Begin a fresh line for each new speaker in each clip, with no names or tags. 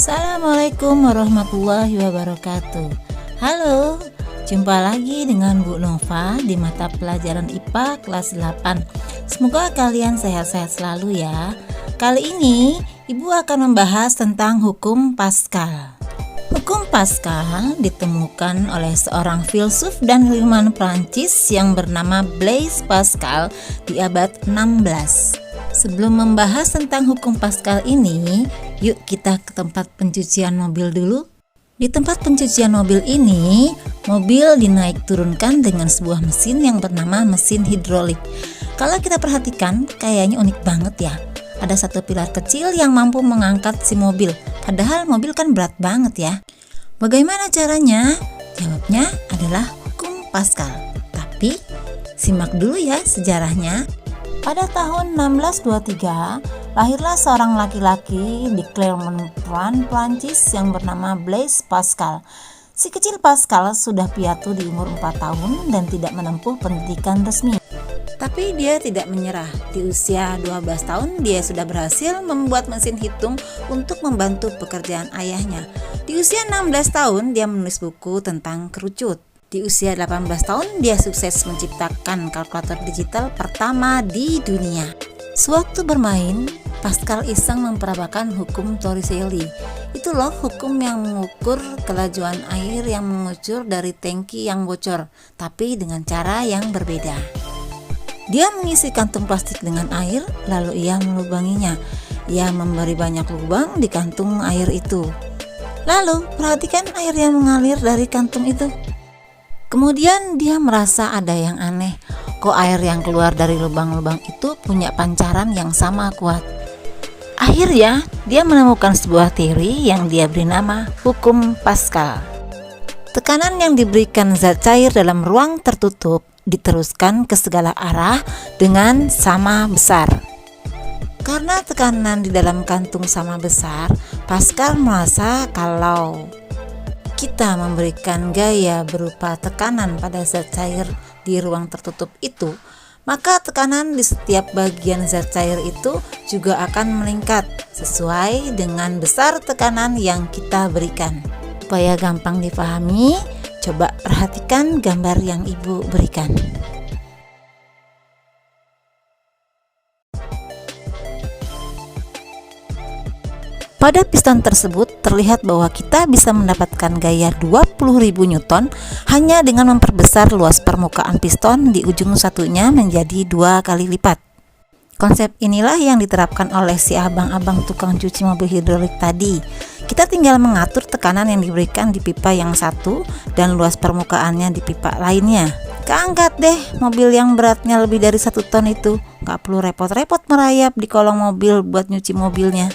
Assalamualaikum warahmatullahi wabarakatuh. Halo, jumpa lagi dengan Bu Nova di mata pelajaran IPA kelas 8. Semoga kalian sehat-sehat selalu ya. Kali ini Ibu akan membahas tentang hukum Pascal. Hukum Pascal ditemukan oleh seorang filsuf dan ilmuwan Prancis yang bernama Blaise Pascal di abad 16. Sebelum membahas tentang hukum Pascal ini, yuk kita ke tempat pencucian mobil dulu. Di tempat pencucian mobil ini, mobil dinaik turunkan dengan sebuah mesin yang bernama mesin hidrolik. Kalau kita perhatikan, kayaknya unik banget ya. Ada satu pilar kecil yang mampu mengangkat si mobil, padahal mobil kan berat banget ya. Bagaimana caranya? Jawabnya adalah hukum Pascal. Tapi, simak dulu ya sejarahnya. Pada tahun 1623, lahirlah seorang laki-laki di Clermont-Ferrand, Prancis yang bernama Blaise Pascal. Si kecil Pascal sudah piatu di umur 4 tahun dan tidak menempuh pendidikan resmi. Tapi dia tidak menyerah. Di usia 12 tahun dia sudah berhasil membuat mesin hitung untuk membantu pekerjaan ayahnya. Di usia 16 tahun dia menulis buku tentang kerucut. Di usia 18 tahun dia sukses menciptakan kalkulator digital pertama di dunia. Sewaktu bermain, Pascal iseng memperabakan hukum Torricelli. Itu loh hukum yang mengukur kelajuan air yang mengucur dari tangki yang bocor, tapi dengan cara yang berbeda. Dia mengisi kantung plastik dengan air, lalu ia melubanginya. Ia memberi banyak lubang di kantung air itu. Lalu perhatikan air yang mengalir dari kantung itu. Kemudian dia merasa ada yang aneh. Kok air yang keluar dari lubang-lubang itu punya pancaran yang sama kuat? Akhirnya dia menemukan sebuah teori yang dia beri nama hukum Pascal. Tekanan yang diberikan zat cair dalam ruang tertutup diteruskan ke segala arah dengan sama besar. Karena tekanan di dalam kantung sama besar, Pascal merasa kalau kita memberikan gaya berupa tekanan pada zat cair di ruang tertutup itu, maka tekanan di setiap bagian zat cair itu juga akan meningkat sesuai dengan besar tekanan yang kita berikan. Supaya gampang dipahami, coba perhatikan gambar yang Ibu berikan. Pada piston tersebut terlihat bahwa kita bisa mendapatkan gaya 20.000 Newton hanya dengan memperbesar luas permukaan piston di ujung satunya menjadi 2 kali lipat. Konsep inilah yang diterapkan oleh si abang-abang tukang cuci mobil hidrolik tadi. Kita tinggal mengatur tekanan yang diberikan di pipa yang satu dan luas permukaannya di pipa lainnya. Keangkat deh mobil yang beratnya lebih dari 1 ton itu. Gak perlu repot-repot merayap di kolong mobil buat nyuci mobilnya.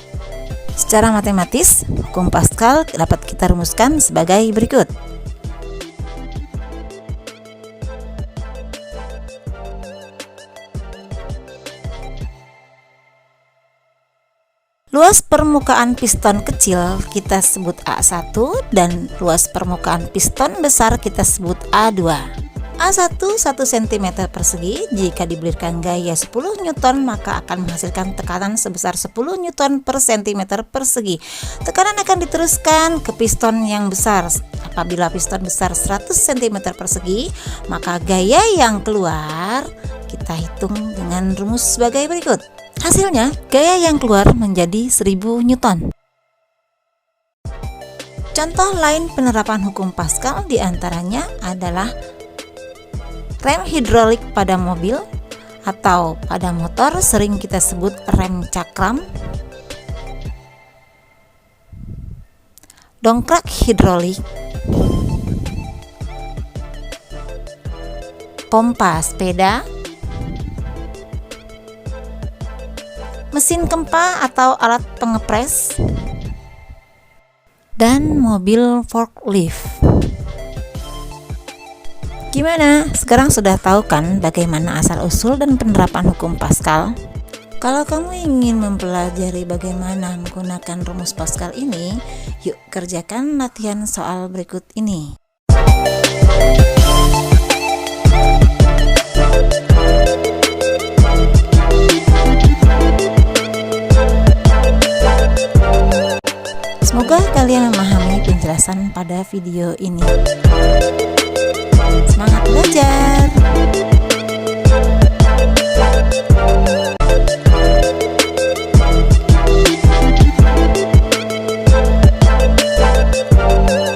Secara matematis, hukum Pascal dapat kita rumuskan sebagai berikut. Luas permukaan piston kecil kita sebut A1 dan luas permukaan piston besar kita sebut A2. A1 1 cm persegi jika diberikan gaya 10 Newton maka akan menghasilkan tekanan sebesar 10 Newton per cm persegi. Tekanan akan diteruskan ke piston yang besar. Apabila piston besar 100 cm persegi, maka gaya yang keluar kita hitung dengan rumus sebagai berikut. Hasilnya, gaya yang keluar menjadi 1000 Newton. Contoh lain penerapan hukum Pascal diantaranya adalah rem hidrolik pada mobil atau pada motor sering kita sebut rem cakram, dongkrak hidrolik, pompa sepeda, mesin kempa atau alat pengepres, dan mobil forklift. Gimana? Sekarang sudah tahu kan bagaimana asal-usul dan penerapan hukum Pascal? Kalau kamu ingin mempelajari bagaimana menggunakan rumus Pascal ini, yuk kerjakan latihan soal berikut ini. Semoga kalian memahami penjelasan pada video ini. Semangat belajar!